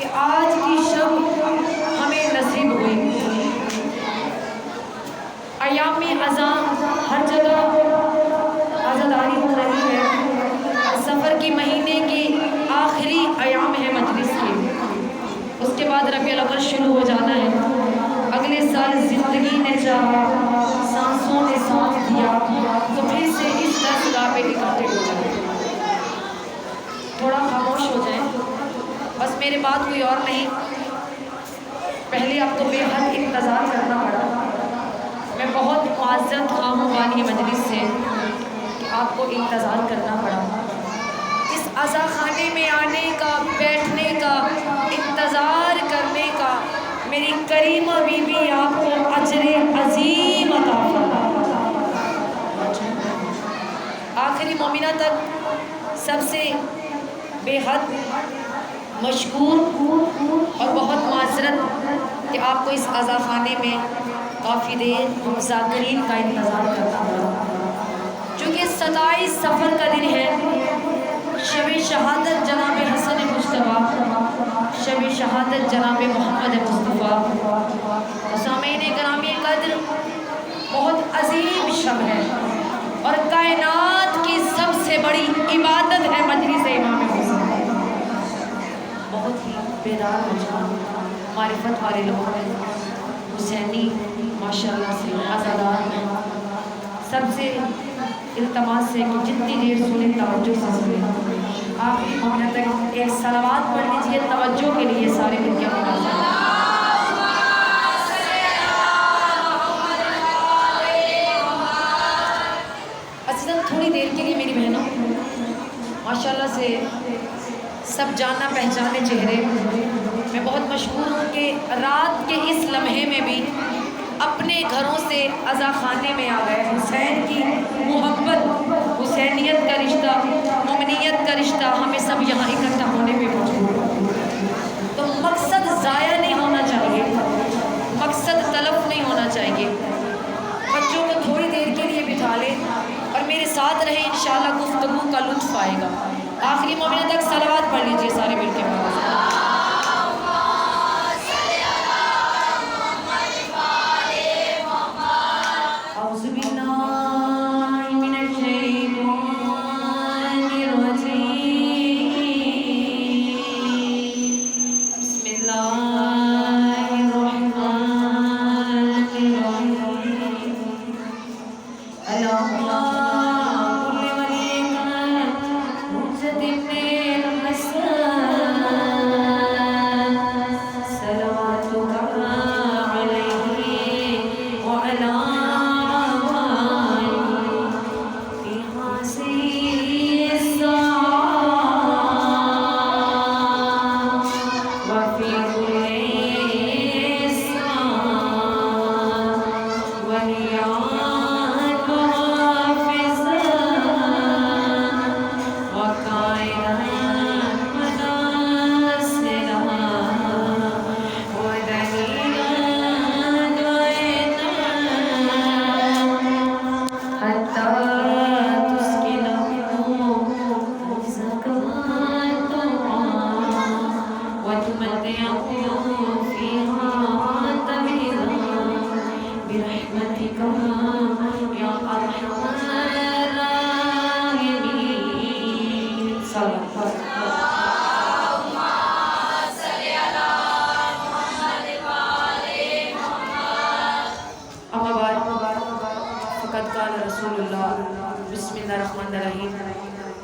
कि आज की शब हमें नसीब हुई। अयाम अज़ा हर जगह आज़ादारी हो रही है। सफ़र के महीने के आखिरी अयाम है मजलिस के, उसके बाद रबीउल अव्वल शुरू हो जाना है। अगले साल ज़िंदगी ने चाहा, सांसों ने साथ दिया, तो फिर से इस दरगाह पे इकट्ठे हो जाए। थोड़ा खामोश हो जाए, बस मेरी बात कोई और नहीं। पहले आपको बेहद इंतज़ार करना पड़ा। मैं बहुत माज़रत ख़्वाह हूँ वाली मजलिस से कि आपको इंतज़ार करना पड़ा। इस अज़ा खाने में आने का, बैठने का, इंतज़ार करने का मेरी करीमा बीबी आपको अजर अज़ीम अता फरमाए। आखिरी मोमिना तक सबसे बेहद मशकूर और बहुत माज़रत कि आपको इस अज़ा खाने में काफ़ी देर हम ज़ाकिरीन का इंतज़ार करना पड़ा। चूँकि 27 सफ़र का दिन है, शब शहादत जनाब हसन मुस्तफ़ा, शब शहादत जनाब मोहम्मद मुस्तफ़ा। सामईन गिरामी कद्र बहुत अजीम शब है और कायनात की सबसे बड़ी इबादत है मजलिस इमाम हुसैन। बहुत ही बेदार मजमा मारिफत वाले लोग हैं, हुसैनी माशाल्लाह से आज़ादार हैं। सबसे इल्तमास है कि जितनी देर सुने तवज्जो से सुने। आखिरी मोमिना तक एक सलावत पढ़ लीजिए तवज्जो के लिए सारे मिलकर पढ़ा। थोड़ी देर के लिए मेरी बहनों, माशाल्लाह से सब जाना पहचाने चेहरे, मैं बहुत मशहूर हूँ कि रात के इस लम्हे में भी अपने घरों से अज़ा खाने में आ गए। हुसैन की मोहब्बत, हुसैनियत का रिश्ता, मोमिनियत का रिश्ता हमें सब यहाँ इकट्ठा होने में मजबूर। तो मकसद ज़ाया नहीं होना चाहिए, मकसद तलफ नहीं होना चाहिए। बच्चों को थोड़ी देर के लिए बिठा लें और मेरे साथ रहे, इंशाअल्लाह गुफ्तगू का लुत्फ़ आएगा। आखिरी मोमिना तक सलावत पढ़ लीजिए सारे मिलकर।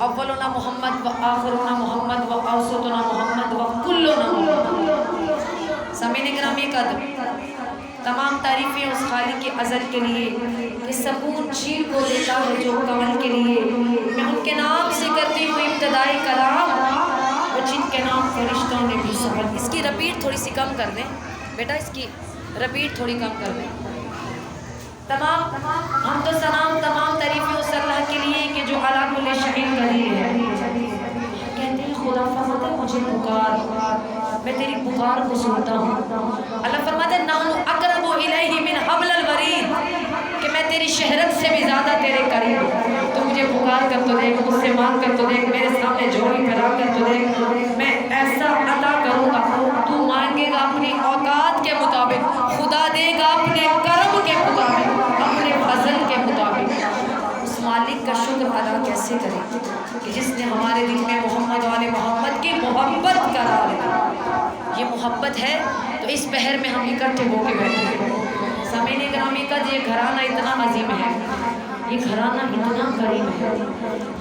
अव्वलुना मोहम्मद व आखिरुना मोहम्मद व औसतुना मोहम्मद व कुल्लुना मोहम्मद। सामईन गिरामी कद्र, तमाम तारीफ़ें उस खालिक के अज़ल के लिए कि सकून चीर को देता है जो कमल के लिए। मैं उनके नाम से करती हूँ इब्तिदाई कलाम, वो जिनके नाम फरिश्तों ने भी सफ़र। इसकी रिपीट थोड़ी सी कम कर दें बेटा, इसकी रिपीट थोड़ी कम कर दें। तमाम हम तो सलाम तमाम तारीफ़ें उस अल्लाह के लिए कि जो अला कुल्ली शैइन कदीर है। कहते हैं खुदा फरमाता है मुझे पुकार, मैं तेरी पुकार को सुनता हूँ। अल्लाह फरमाता है नहनु अक़रबु इलैहि मिन हब्लिल वरीद, कि मैं तेरी शहरत से भी ज़्यादा तेरे करीब हूँ। तो मुझे पुकार कर तो देख, मुझसे मांग कर तो देख, मेरे सामने झोली फैला कर तो देख, मैं ऐसा अता करूँगा देगा अपनी औकात के मुताबिक, खुदा देगा अपने कर्म के मुताबिक, अपने फजल के मुताबिक। उस मालिक का शुक्र अदा कैसे करें कि जिसने हमारे दिल में मोहम्मद वाले मोहम्मद की मोहब्बत करार दी। ये मोहब्बत है तो इस पहर में हम इकट्ठे होकर बैठे हैं। सामईन ग्रामी का ये घराना इतना अजीम है, ये घराना इतना करीब है।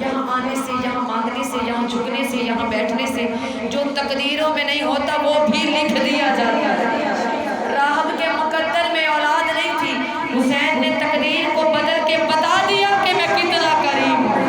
यहाँ आने से, यहाँ मांगने से, यहाँ झुकने से, यहाँ बैठने से जो तकदीरों में नहीं होता वो भी लिख दिया जाता है। राहब के मुकद्दर में औलाद नहीं थी, हुसैन ने तकदीर को बदल के बता दिया कि मैं कितना करीब हूँ।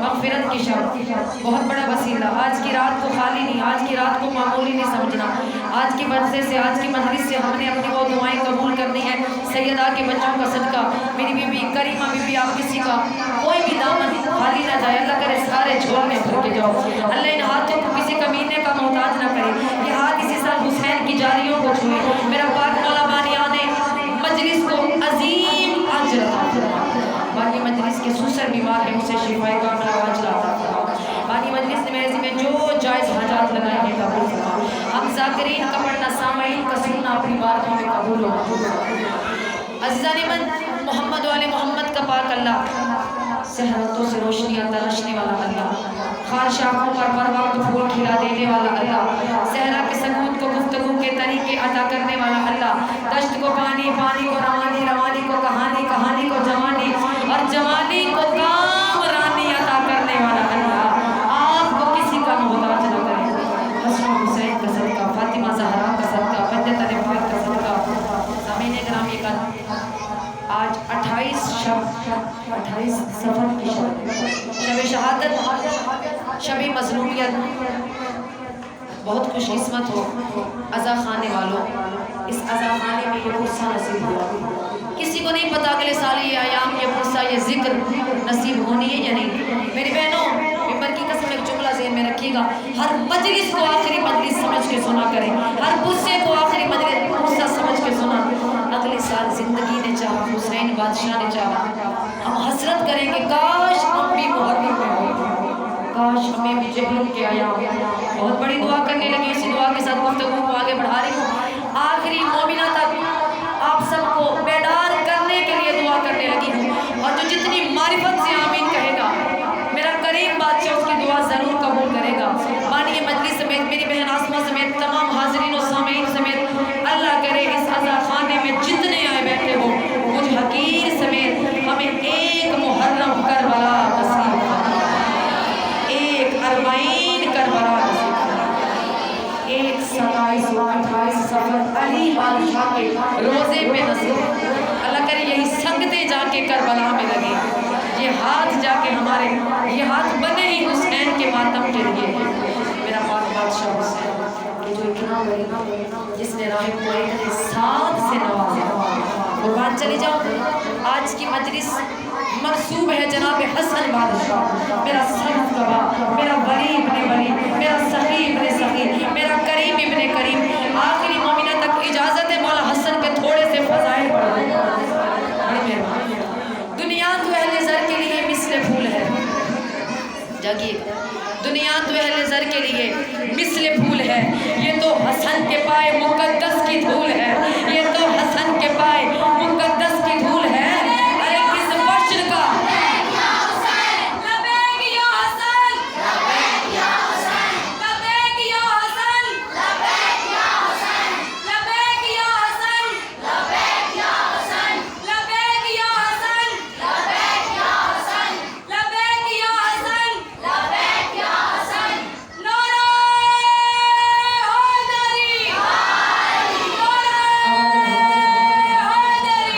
मग़फ़िरत की शब्द बहुत बड़ा वसीला। आज की रात को खाली नहीं, आज की रात को मामूली नहीं समझना। आज की मजलिस से, आज की मजलिस से हमने अपनी वो दुआएं कबूल करनी है। सैयदा के बच्चों का सदका, मेरी बीबी करीमा बीबी, आप किसी का कोई भी दामन खाली ना जाए। अल्लाह करे सारे झोल में भर के जाओ। अल्लाह इन हाथों को किसी कमीने का मोहताज ना करे। ये हाथ इसी साल हुसैन की जारियों को छुए। मेरा पाक मौला बानियाने मजलिस को अजीम अजर अता फरमाए। बाकी मजलिस के सुसर बीमार है, उसे शिफाए कामिला अता फरमाए। बाकी मजलिस ने मेरे में जो जायज़ हाजात लगाए हैं कबूल फरमाए। हम ज़ाकिरीन का पढ़ना, सामईन का सुनना अपनी बारगाह में कबूल हो। अज़ीज़ान मन मोहम्मद वाले मोहम्मद का पाक अल्लाह सेहरतों से रोशनियाँ तराशने वाला अल्लाह, खारिश आँखों पर बर वक्त फूल खिला देने वाला अल्लाह, सहरा के सकूत को गुफ्तगू के तरीके अता करने वाला अल्लाह, दश्त को पानी, पानी को रवानी, रवानी को कहानी, कहानी को जवानी और जवानी को कामरानी अता करने वाला अल्लाह। आपको किसी का मोहताज न करे। हसन हुसैन का सदका, फातिमा ज़हरा का सदका, पंजत अली पाक का सदका। सामईन ग्रामी का आज 28 सफ़र की शब शहादत, शब मज़लूमियत। बहुत खुशकिस्मत हो अज़ा खाने वालों, इस अज़ा खाने में ये पुरसा नसीब हुआ। किसी को नहीं पता अगले साल ये आयाम, ये पुरसा, ये जिक्र नसीब होनी है या नहीं। मेरी बहनों, मिंबर की कसम एक जुमला ज़हन में रखिएगा, हर मजलिस को आखिरी मजलिस समझ के सुना करें, हर पुरसे को आखिरी मजलिस पुरसा समझ के सुना। अगले साल ज़िंदगी ने चाहा, हुसैन बादशाह ने चाहा, हम हसरत करेंगे काश हम भी मुहर्रम में हो, काश हमें भी जबीन के आया। बहुत बड़ी दुआ करने लगी, इसी दुआ के साथ गुफ्तगू को आगे बढ़ा रही हूँ। आखिरी मोमिना तक आप सबको बेदार करने के लिए दुआ करने लगी हूँ। और जो जितनी मारिफत से आमीन कहेगा, मेरा करीम बादशाह उसकी दुआ ज़रूर कबूल करेगा। मानिए मजलिस समेत, मेरी बहन आसमा समेत, तमाम हाज़रीन और सामईन समेत, अल्लाह करे इस अज़ा खाने में जितने आए बैठे हो, मुझ हकीर समेत हमें एक मुहर्रम करबला नसीब, एक अरबाईन करबला नसीब, एक 27 और 28 सफ़र अली बादशाह के रोज़े पे नसीब। अल्लाह करे यही संगतें जाके करबला में लगे, ये हाथ जाके हमारे, ये हाथ बने ही हुसैन के मातम के लिए। मेरा पाक बादशाह हुसैन कि जो इतना बड़ी, जिसने राह को एक साथ से नवाजा। कुर्बान चली जाऊँ। आज की मजलिस मंसूब है जनाब हसन बादशाह, मेरा सब गवाह, मेरा वली इब्ने वली, मेरा सखी इब्ने सखी, मेरा करीम इब्ने करीम। आखिरी मोमिना तक इजाज़त है, मौला हसन के थोड़े से फज़ाइल पढ़ दें। बड़ी मेहरबानी। दुनिया तो अहले ज़र के लिए मिस्ल फूल है, जागिए, दुनिया तो अहले ज़र के लिए मिस्ल फूल है, ये तो हसन के पाए मुक़द्दस की धूल है, ये तो हसन के पाए मुक़द्दस की धूल है। अरे किस बश्र का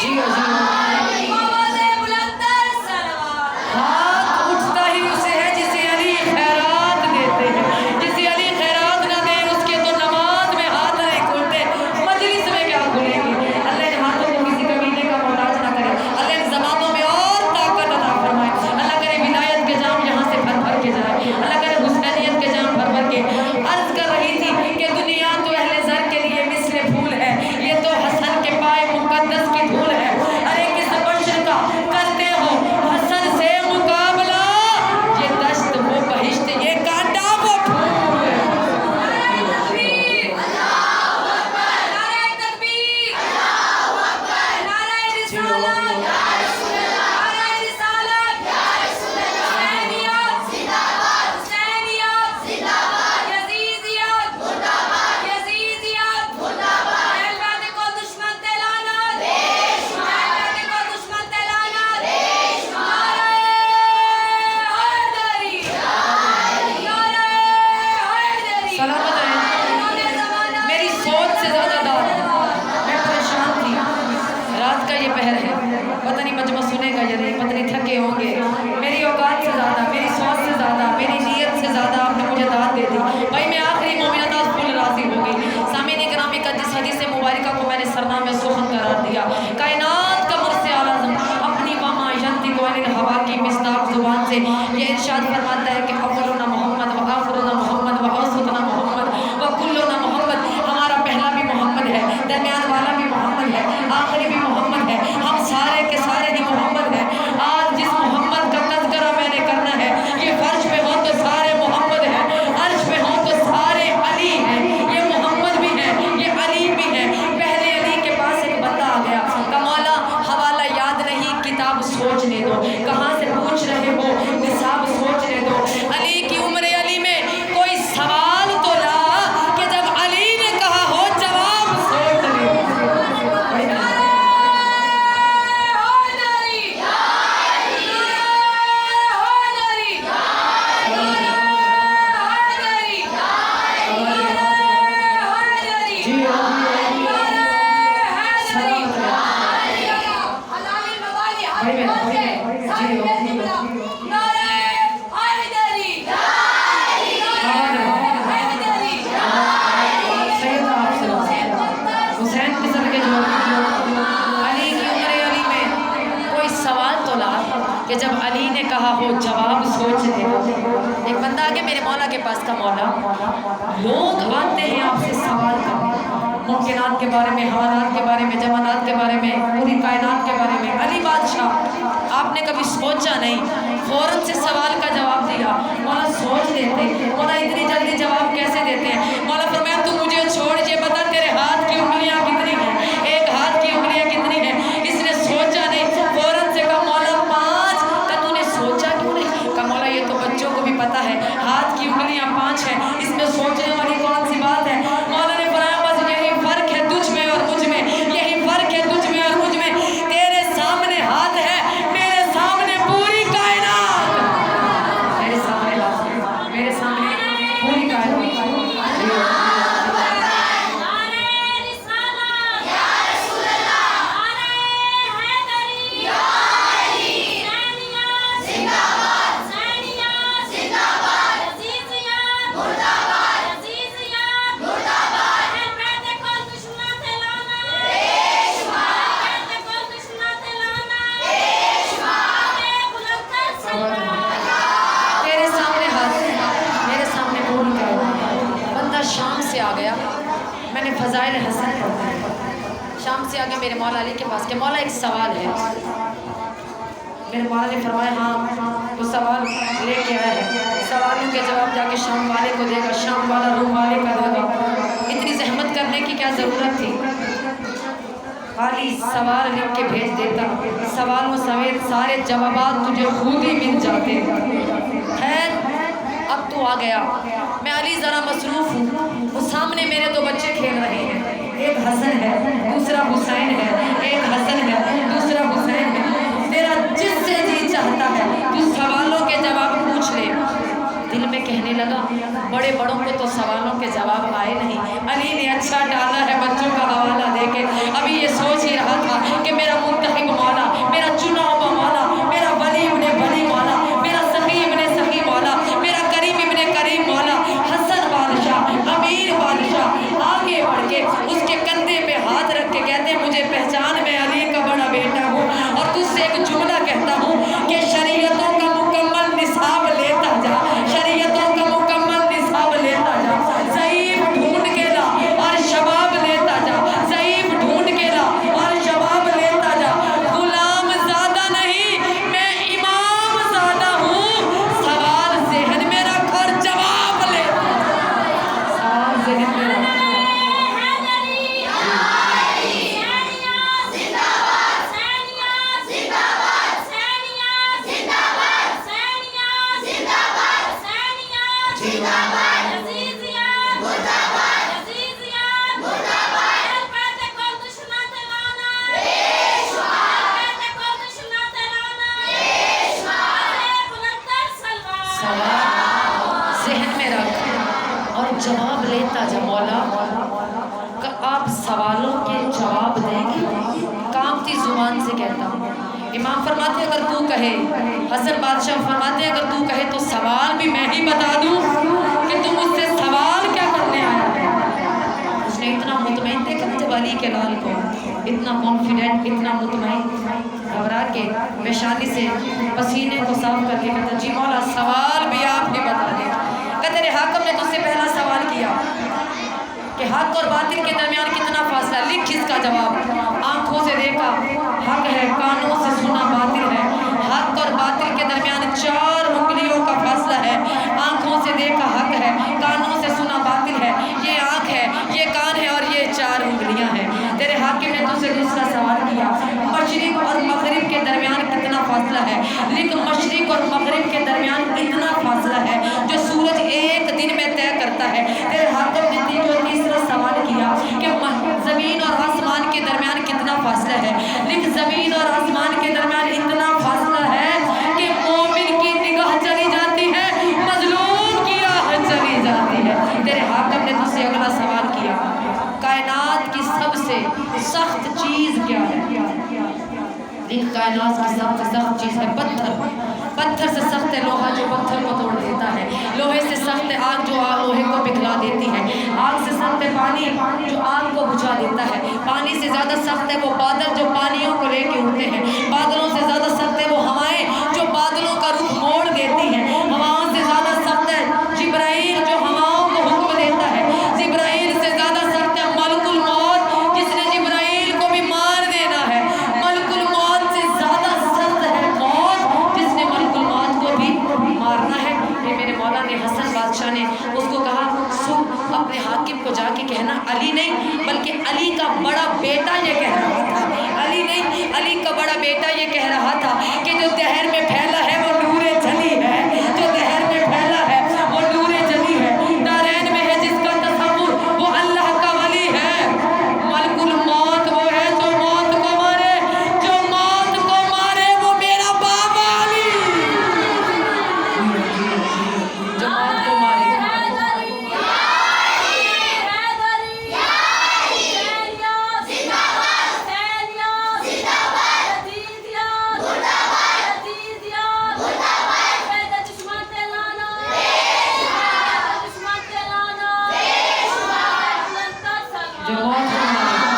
जी के होंगे। मेरी औकात से ज़्यादा, मेरी सोच से ज़्यादा, मेरी नीयत से ज़्यादा आपने मुझे दाद दे दी भाई। मैं आखिरी मोमिनत आज फुल राज़ी हो गई। सामीन करामी का जिस हदीस मुबारका को मैंने सरनामे सुखन करार दिया, कायनात का मुर्से आज़म अपनी वमा यंतिक़ु अनिल हवा की मिस्ताक ज़ुबान से ये इरशाद फरमाता है कि अव्वलुना मोहम्मद व आखिरुना मोहम्मद व औसतुना मोहम्मद व कुल्लुना मोहम्मद। हमारा पहला भी मोहम्मद है, दरमियान वाला भी मोहम्मद है, आखिरी भी मोहम्मद है, हम सारे के सारे ही मोहम्मद हैं। आज जिस मोहम्मद का तज़किरा मैंने करना है, ये फर्श पे हो तो सारे मोहम्मद हैं, अर्श पे हो तो सारे अली हैं। ये मोहम्मद भी हैं, ये अली भी हैं। पहले अली के पास एक बंदा आ गया, का मौला हवाला याद नहीं, किताब सोचने दो, कहाँ से पूछ रहे हो, निसाब सोचने दो। अली की उम्र अली में कोई सवाल तो ला कि जब अली ने कहा हो जवाब सोच ले। कि जब अली ने कहा हो जवाब सोच ले। एक बंदा आगे मेरे मौला के पास का मौला, लोग आते हैं आपसे सवाल करने मुमकिनात के बारे में, हवालात के बारे में, जमानात के बारे में, पूरी कायनात के बारे में। अली बादशाह आपने कभी सोचा नहीं, फौरन से सवाल का जवाब दिया। मौला सोच लेते, मौला इतनी जल्दी जवाब कैसे देते हैं? मौला फरमाया तू मुझे छोड़, ये बता तेरे हाथ की उंगलियां कितनी हैं, एक हाथ की उंगलियां कितनी हैं? इसने सोचा नहीं, फौरन से कहा मौला 5। का तूने सोचा क्यों नहीं? का मौला ये तो बच्चों को भी पता है, हाथ की उंगलियां 5 हैं, इसमें सोचने वाली कौन सी बात है? मौला ने फरमाया बस यही फर्क है तुझ में और मुझ में, यही फर्क है तुझ में और मुझ में। तेरे सामने हाथ है, मेरे सामने पूरी कायनात। मेरे सामने हाथ है, मेरे सामने पूरी कायनात। शाम से आ गया, मैंने फजाइल हसन पढ़ा। शाम से आगे मेरे मौला अली के पास के मौला एक सवाल है। मेरे मौला ने फरमाया हाँ वो सवाल लेके आया है, सवालों के जवाब जाके शाम वाले को देगा, शाम वाला रूम वाले का देगा। इतनी जहमत करने की क्या ज़रूरत थी? खाली सवाल लिख के भेज देता, सवालों समेत सारे जवाबात तुझे खुद ही मिल जाते। खैर अब तो आ गया, मैं अली ज़रा मसरूफ़ हूँ। वो सामने मेरे 2 बच्चे खेल रहे हैं, एक हसन है दूसरा हुसैन है, एक हसन है दूसरा हुसैन है। तेरा जिससे जी चाहता है तू सवालों के जवाब पूछ ले। दिल में कहने लगा बड़े बड़ों को तो सवालों के जवाब आए नहीं, अली ने अच्छा डाला है बच्चों का हवाला देके। अभी ये सोच ही रहा था कि मेरा मुंतखब मौला, मेरा चुना हुआ मौला, मेरा वली इब्ने वली मौला, मेरा सखी इब्ने सखी मौला, मेरा करीम इब्ने करीम मौला, हसन बादशाह, अमीर बादशाह आगे बढ़ के उसके कंधे पे हाथ रख के कहते मुझे पहचान, मैं अली का बड़ा बेटा हूँ और तुझसे एक जुमला कहता हूँ कि शरीयतों का मुकम्मल निसाब लेता जा, शरीयतों का मुकम्मल निसाब लेता जा, ज़ईफ़ ढूंढ के ला और शबाब लेता जा, ज़ईफ़ ढूंढ के ला और शबाब लेता जा। गुलाम ज़्यादा नहीं, मैं इमाम ज़्यादा हूँ, सवाल ज़हन में रख और जवाब ले। सवाल ज़हन में रख। ज़हन में रख और जवाब लेता जा। मौला आप सवालों के जवाब देंगे, कामती जुबान से कहता हूँ इमाम फरमाते अगर तू कहे, हसन बादशाह फरमाते अगर तू कहे तो सवाल भी मैं ही बता दूं कि तुम मुझसे सवाल क्या करने आया है। उसने इतना मुतमईन देखा जब अली के लाल को, इतना कॉन्फिडेंट, इतना मुतमईन, घबरा के पेशानी से पसीने को साफ करके कहता जी मौला सवाल भी आप ही बता दें। कहते तेरे हाकिम ने तुझसे पहला सवाल किया कि हक और बातिल के दरमियान कितना फासला, लिख इसका जवाब। आंखों से देखा हक है, कानों से सुना बातिल है। हक और बातिल के दरमियान 4 उंगलियों का फासला है। आंखों से देखा हक है, कानों से सुना बातिल है। ये आंख है, ये कान है और ये 4 उंगलियां हैं। तेरे हाकिम ने तुझसे दूसरा सवाल किया मशरिक और मगरिब के दरमियान कितना फासला है। लेकिन मशरिक और मगरिब के दरमियान इतना फासला है जो सूरज एक दिन में तय करता है। तेरे हाकिम ने जो तीसरा सवाल किया कि ज़मीन और आसमान के दरमियान कितना फासला है। लेकिन ज़मीन और आसमान के दरमियान इतना फासला है कि मोमिन की निगाह चली जाती है, मजलूम की राह चली जाती है। तेरे हाकिम ने तुझसे अगला सवाल किया कायनात की सबसे सख्त चीज़ क्या है। कायनात की सबसे सख्त चीज़ है पत्थर। पत्थर से सख्त है लोहा जो पत्थर को तोड़ देता है। लोहे से सख्त है आग जो लोहे को पिघला देती है। आग से सख्त है पानी जो आग को बुझा देता है। पानी से ज़्यादा सख्त है वो बादल जो पानियों को लेके उड़ते हैं। बादलों से ज़्यादा सख्त है वो हवाएं जो बादलों का रुख मोड़ देती हैं। हवाओं से ज़्यादा सख्त है जिब्राइल जो हवाओं को हुक्म देता है। जिब्राइल से ज़्यादा सख्त है मलकुल मौत जिसने जिब्राइल को भी मार देना है। मलकुल मौत से ज़्यादा सख्त है मौत जिसने मलकुल मौत को भी मारना है। ये मेरे मौला ने हसन बादशाह ने उसको कहा सुन अपने हाकिम को जाके कहना अली नहीं बल्कि अली का बड़ा बेटा ये कह रहा था। अली नहीं अली का बड़ा बेटा ये कह रहा था कि जो दहर में फैला है वो नूरे जली है। जो दहर में फैला है वो नूरे जली है। दारैन में है जिसका तसव्वुर वो अल्लाह का वली है। मलकुल मौत वो है जो मौत को मारे, जो मौत को मारे वो मेरा बाबा अली जो मौत को मारे।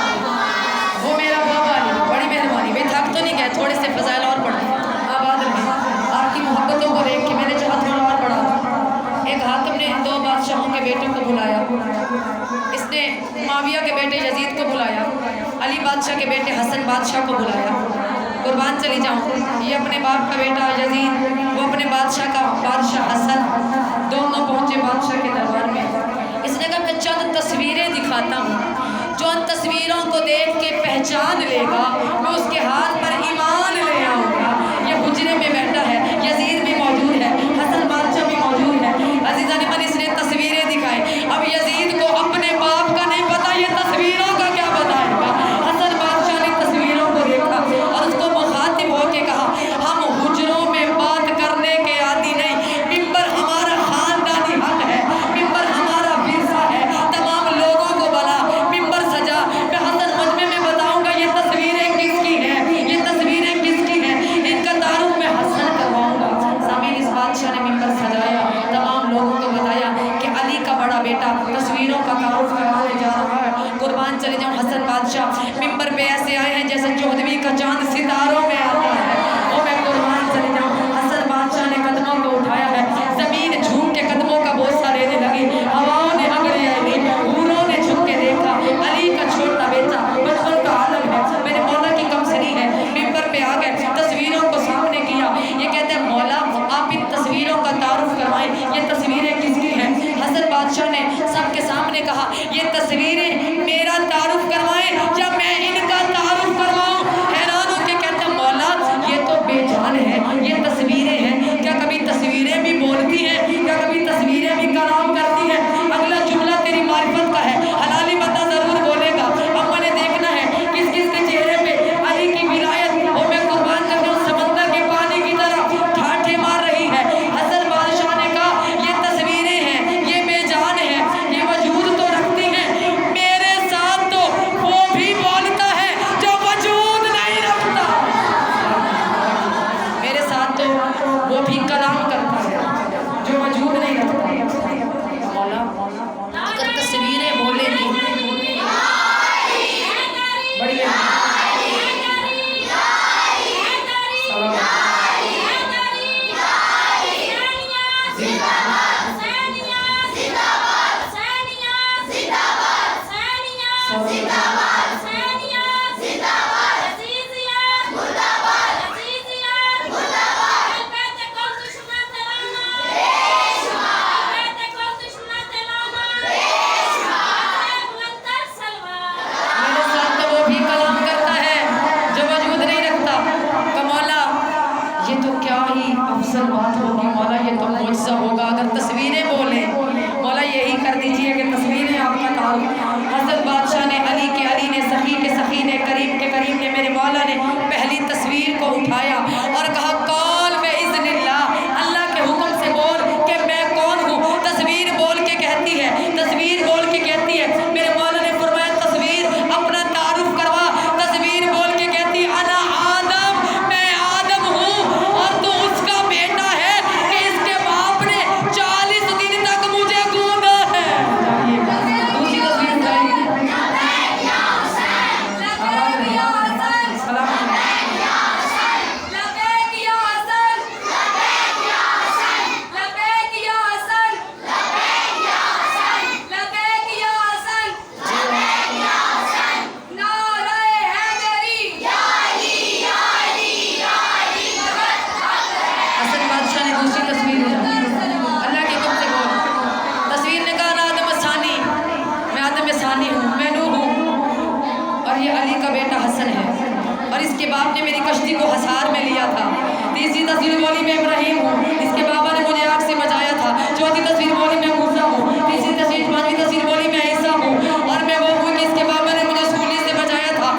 वो मेरा बाबा अली, बड़ी मेहरबानी। वे थक तो नहीं गए, थोड़े से फजाइल और पढ़े। आबाद रहे आपकी मोहब्बतों को देख के मैंने चाहा थोड़ा और पढ़ा। एक हाकिम ने 2 बादशाहों के बेटों को बुलाया। इसने माविया के बेटे यजीद को बुलाया, अली बादशाह के बेटे हसन बादशाह को बुलाया। कुर्बान चली जाऊँ, ये अपने बाप का बेटा यजीद, वो अपने बादशाह का बादशाह हसन, दोनों पहुँचे बादशाह के दरबार में। इसने कहा मैं चंद तस्वीरें दिखाता हूँ, जो उन तस्वीरों को देख के पहचान लेगा मैं उसके हाथ पर ईमान ले आऊँगा। ये हुजरे में बैठा है, यजीद भी मौजूद है, हसन बादशाह भी मौजूद है। अजीज़ा ने मन इसने तस्वीरें दिखाई। अब यजीद को अपने बाप का नहीं पता, ये तस्वीरों का क्या बताएगा। हसन बादशाह ने तस्वीरों को देखा और उसको मुखातिब होके कहा हम हुजरों में बात करने के आदी नहीं, मिंबर हमारा खानदानी हक है, मिंबर हमारा विरसा है। तमाम लोगों को बला मिंबर सजा, मैं हसन मजमे में बताऊंगा ये तस्वीरें किसकी हैं, ये तस्वीरें किसकी हैं, इनका तारुफ मैं हसन करवाऊंगा। सामीन इस बादशाह ने मिंबर सजाया, तमाम लोगों को बताया कि अली का बड़ा बेटा तस्वीरों का तारुफ करवाने जा रहा है। कुर्बान चले जाऊँ, हसन बादशाह मिंबर पे ऐसे आए हैं जैसे चौदहवीं का चांद सितारों में आता है। और मैं कुर्बान चले जाऊँ, हसन बादशाह ने कदमों को उठाया है, जमीन झूम के कदमों का बोसा लेने लगी, हवाओं ने अंगड़ियाँ ली, हूरों ने झुक के देखा अली का छोटा बेटा बचपन का आलम है, मेरे मौला की कमसनी है। मिंबर पे आ गए, तस्वीरों को सामने किया। ये कहते हैं मौला आप इन तस्वीरों का तारुफ करवाएं, ये तस्वीरें किसकी हैं। हसन बादशाह ने सबके सामने कहा ये तस्वीरें मेरा तारुफ करवाएं या मैं इनका तारुफ करवाऊं। हैरान होकर कहते हैं मौला ये तो बेजान है, ये तस्वीरें हैं, क्या कभी तस्वीरें भी बोलती हैं, क्या कभी तस्वीरें भी कलाम करती हैं। अगला जुमला तेरी मारिफत का है, हलाली बंदा जरूर बोलेगा। अब मैंने देखना है किस किस के चेहरे पे अली की विलायत और मैं कुर्बान कर दूं समंदर के पानी की तरह ठाठे मार रही है। हसन बादशाह ने कहा ये तस्वीरें हैं, ये बेजान है, ये वजूद तो रखती हैं, मेरे साथ तो वो तो वो भी कलाम करता है जो वजूद नहीं रखता। मौला अगर तस्वीरें बोलेंगी बढ़िया अफसल बात होगी मौला, ये तो मुआजिज़ा होगा अगर तस्वीरें बोले। मौला यही कर दीजिए कि तस्वीरें आपका तारुफ। हज़रत बादशाह ने, अली के अली ने, सखी के सखी ने, करीम के करीम ने, मेरे मौला ने पहली तस्वीर को उठाया और कहा कौल में इज़्निल्लाह, अल्लाह के हुक्म से बोल कि मैं कौन हूँ। तस्वीर बोल के कहती है, तस्वीर बोल के कहती है। मेरे मौला ने फरमाया तस्वीर अपना तारुफ करवा। तस्वीर बोल के कहती अना आदम, मैं आदम हूँ और तू उसका बेटा है कि इसके बाप ने 40 दिन तक मुझे गूंदा है। दूसरी तस्वीर इसके बाप ने मेरी कश्ती को हसार में लिया था। तीसरी तस्वीर बोली मैं इब्राहिम हूँ, इसके बाबा ने मुझे आग से बचाया था। चौथी तस्वीर बोली मैं मूसा हूँ। तीसरी तस्वीर, पांचवी तस्वीर बोली मैं ईसा हूँ और मैं वो हूँ कि इसके बाबा ने मुझे सूली से बचाया था।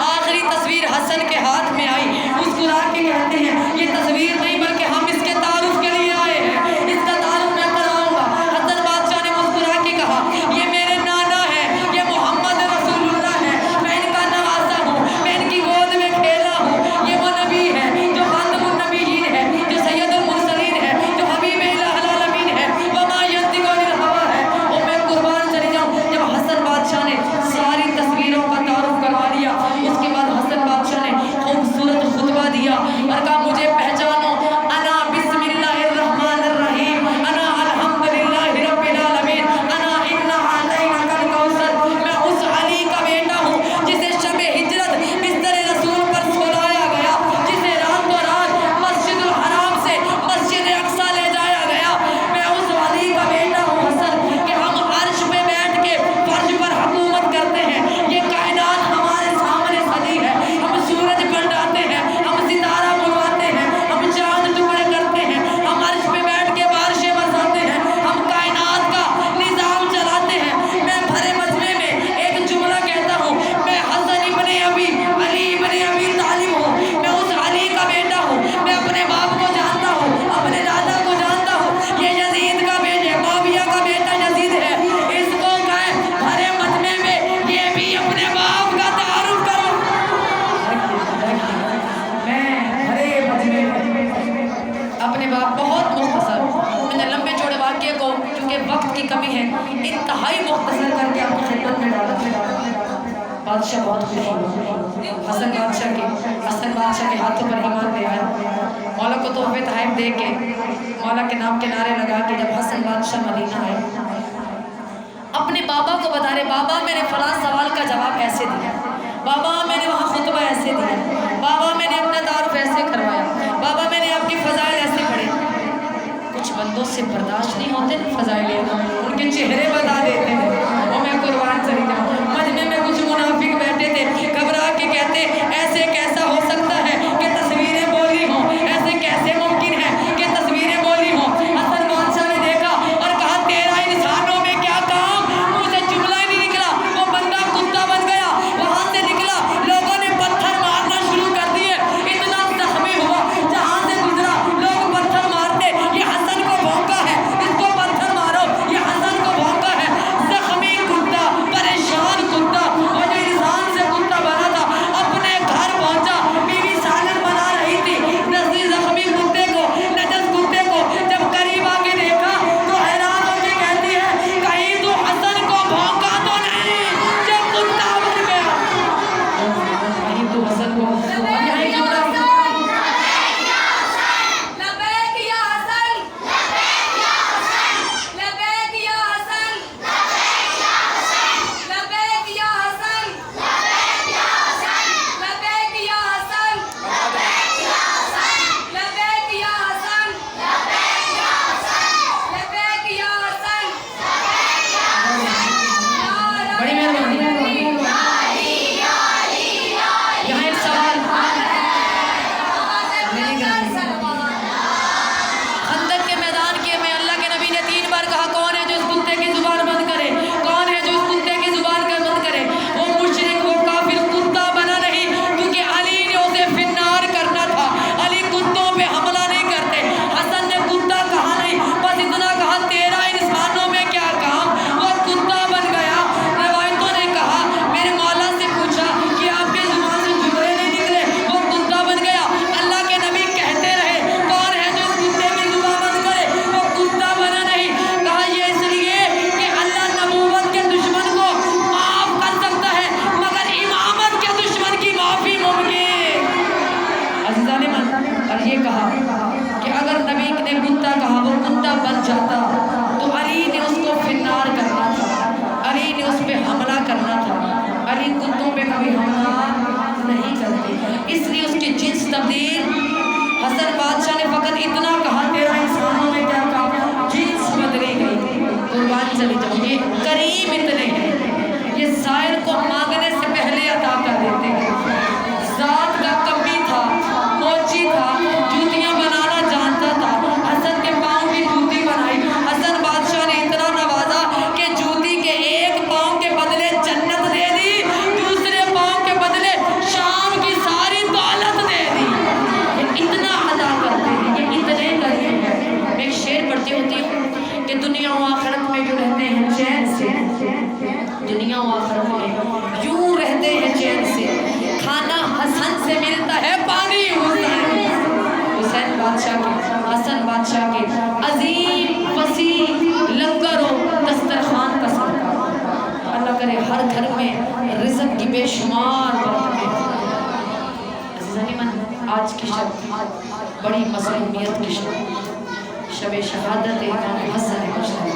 आखिरी तस्वीर हसन के हाथ में आई, मुस्कुरा के कहते हैं ये तस्वीर नहीं बल्कि हम इसके तारुफ के लिए आए हैं, इसका तारुफ मैं कराऊंगा। हसन बादशाह ने मुस्कुरा के कहा ये मेरे नाना है, ये मोहम्मद रसूलुल्लाह है, मैं इनका नवासा हूँ, मैं इनकी गोद में खेला हूँ। ये वो नबी है जो खातमुन नबीयीन है, जो सैयदुल मुरसलीन है, जो हबीब इलाहिल आलमीन है, वमा यंतिकु अनिल हवा है। और मैं कुर्बान चली जाऊँ। जब हसन बादशाह ने सारी तस्वीरों का तारुफ करवा लिया, उसके बाद हसन बादशाह ने खूबसूरत खुतबा दिया और कहा मुझे पहचानो, अना बिस्मिल्लाहिर रहमानिर रहीम, अना अल्हम्दुलिल्लाहि रब्बिल आलमीन, अना इन्ना अतैनाकल कौसर। मैं उस अली का बेटा हूँ जिसे शब हिजरत बिस्तर रसूल पर सोलाया गया, जिसे रातों रात मस्जिदुल हराम से मस्जिद अक्सा ले जाया गया। मैं उस अली का बेटा हूँ हसन कि हम अर्श पे बैठ के फर्श पर हुकूमत करते हैं। ये कायनात हमारे सामने सजी है, हम सूरज पलटाते हैं, हम सितारा बुलवाते हैं, हम चांद टुकड़े करते हैं, हम अर्श पे बैठ के बारिशें बरसाते हैं, हम कायनात का निजाम चलाते हैं। मैं भरे मजमे में एक जुमला कहता हूँ, मैं हसन इब्ने अली इब्ने अबी तालिब हूँ। मैं उस अली का बेटा हूँ। मैं अपने बाप को जानता हूँ, अपने दादा को जानता हूँ। ये यजीद का बेटा, मुआविया का बेटा यजीद है। इसको कहे भरे मजमे में ये भी अपने बाप का तारुफ करो। मैं भरे मजमे में अपने बाप, बहुत मुख्तसर, मैंने लंबे चौड़े वाक्य को क्योंकि वक्त की कमी है इंतहाई मुख्तसर करके आपकी खिदमत में डाला। बादशाह बहुत खुश हुआ हसन बादशाह के हाथों पर ईमान ले आया। मौला को तोहफे तहफ़ दे के, मौला के नाम के नारे लगा के जब हसन बादशाह मदीना आए, अपने बाबा को बता रहे बाबा मैंने फलां सवाल का जवाब ऐसे दिया, बाबा मैंने वहाँ खुतबा ऐसे दिया, बाबा मैंने अपना तारुफ ऐसे करवाया, बाबा मैंने आपकी फ़ज़ाइल ऐसे पढ़े। कुछ बंदों से बर्दाश्त नहीं होते फ़ज़ाइल, उनके चेहरे बता देते हैं और मैं कुर्बान चली जाऊँ। मजमे में कुछ मुनाफिक बैठे थे, घबरा के कहते ऐसे कैसा हो सकता है कि तस्वीरें बोली हों, ऐसे कैसे मुमकिन है कि तस्वीरें बोली हों। हसन बादशाह ने देखा और कहा तेरा इंसानों में क्या काम, मुझे जुमला ही नहीं निकला। वो बंदा कुत्ता बन गया, वहाँ से निकला, लोगों ने पत्थर मारना शुरू कर दिए, इतना जख्मी हुआ, जहाँ से गुजरा लोग मालिक ने कुत्ता कहा, वो कुत्ता बन जाता तो अली ने उसको फिन्नार करना था, अली ने उस पर हमला करना था। अली कुत्तों पे कभी हमला नहीं करते, इसलिए उसकी जिन्स तब्दील। हसन बादशाह ने फकत इतना कहा, तेरा इंसानों में क्या काम, जिन्स बदली गई। कुर्बान चली जाओ, ये करीम इतने हैं, ये साइर को मांगने से पहले अदा कर देते हैं। जात का कभी था, मोची था, जूतियां बनाना जानता था, हसन के पाँव की जूती बनाई। हसन बादशाह ने इतना नवाजा कि जूती के एक पाँव के बदले जन्नत दे दी, दूसरे पाँव के बदले शाम की सारी दौलत दे दी। ये इतना अदा करते हैं, ये इतने करीब हैं। मैं एक शेर पढ़ती होती हूँ कि दुनिया व आखिरत में यूँ रहते हैं चैन से, दुनिया व आखिरत में यूँ रहते हैं चैन से, खाना हसन से मिलता है, पानी हुसैन बादशाह के, हसन बादशाह के अजीम वसीम लंगरों दस्तरखान का सदका। अल्लाह करे हर घर में रिज़्क़ की बेशुमार बरकतें। आज की शब बड़ी मज़लूमियत की शब, शब शहादत इमाम हसन मुश्तबा।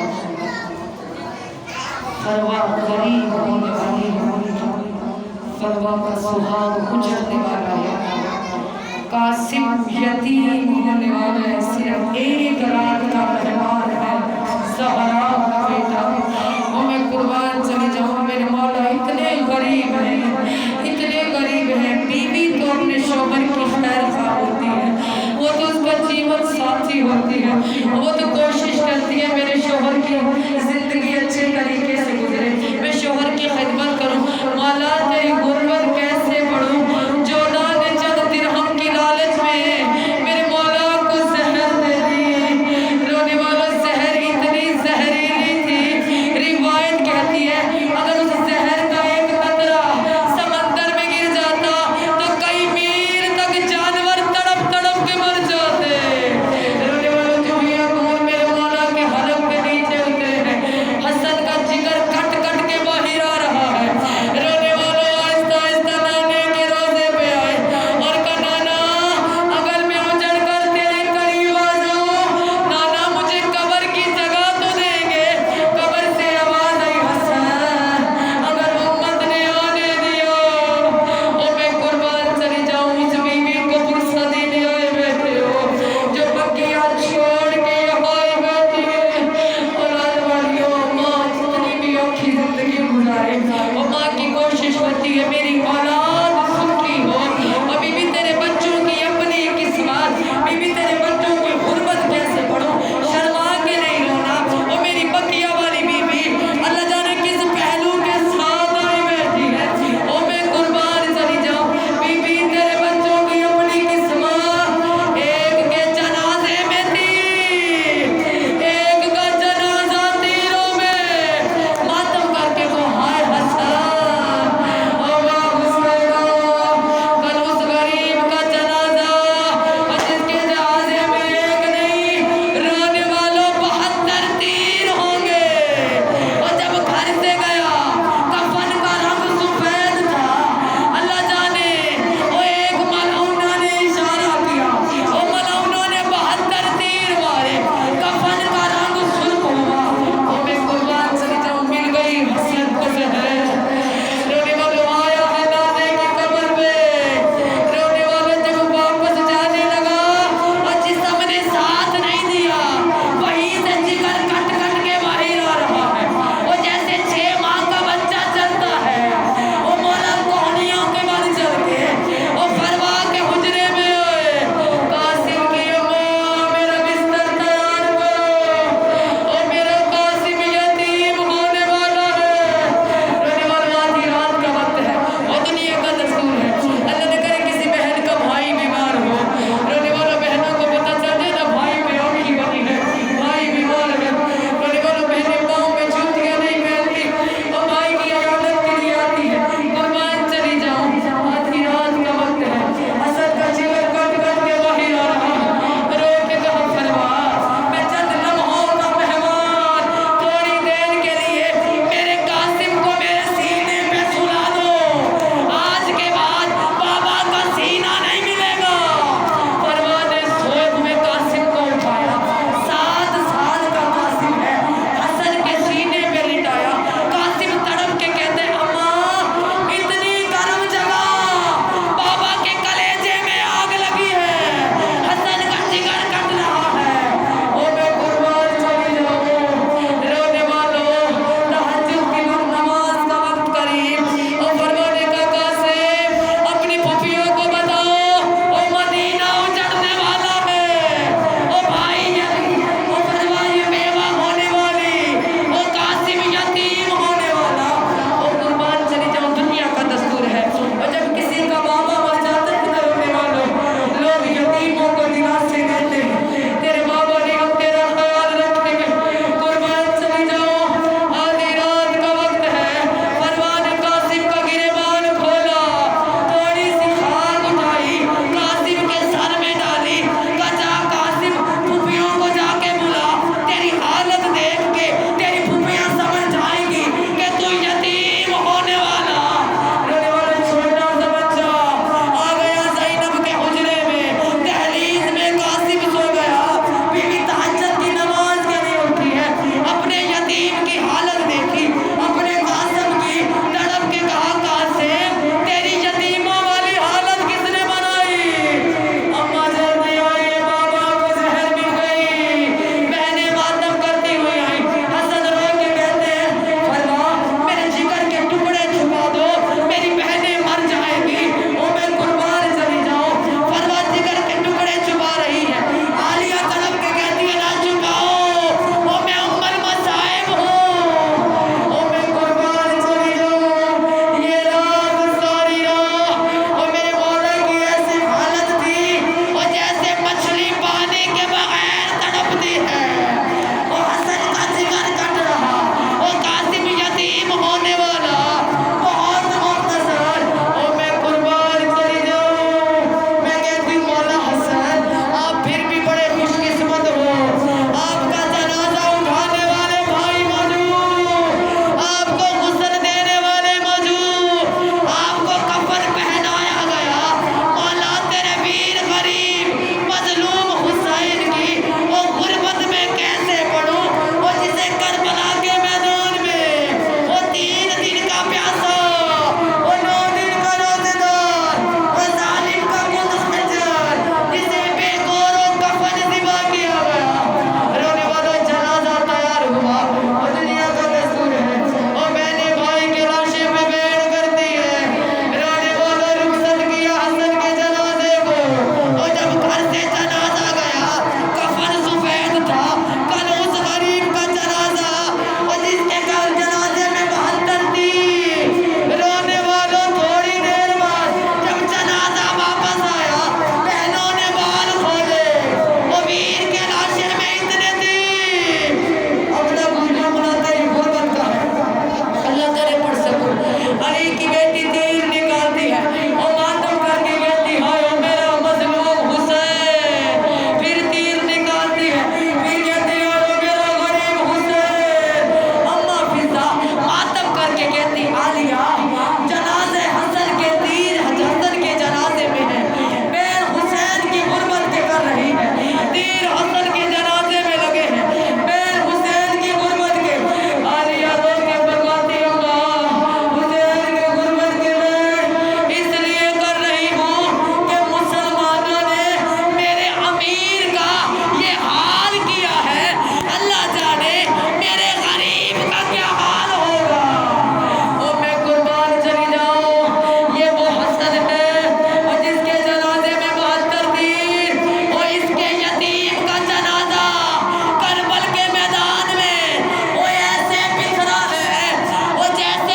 फरवा गरीब होने वाली, फरवा का सुहाग गुजरने वाला है, कासिम यतीम होने वाला है, सिर्फ एक रात का मेहमान है, ज़हरा का बेटा। वो मैं कुर्बान चली जाऊँ मेरे मौला, इतने गरीब हैं, इतने गरीब हैं। बीवी तो अपने शौहर की खैर खा होती है, वो तो उसका जीवन साथी होती है, वो तो कोशिश करती है मेरे शौहर की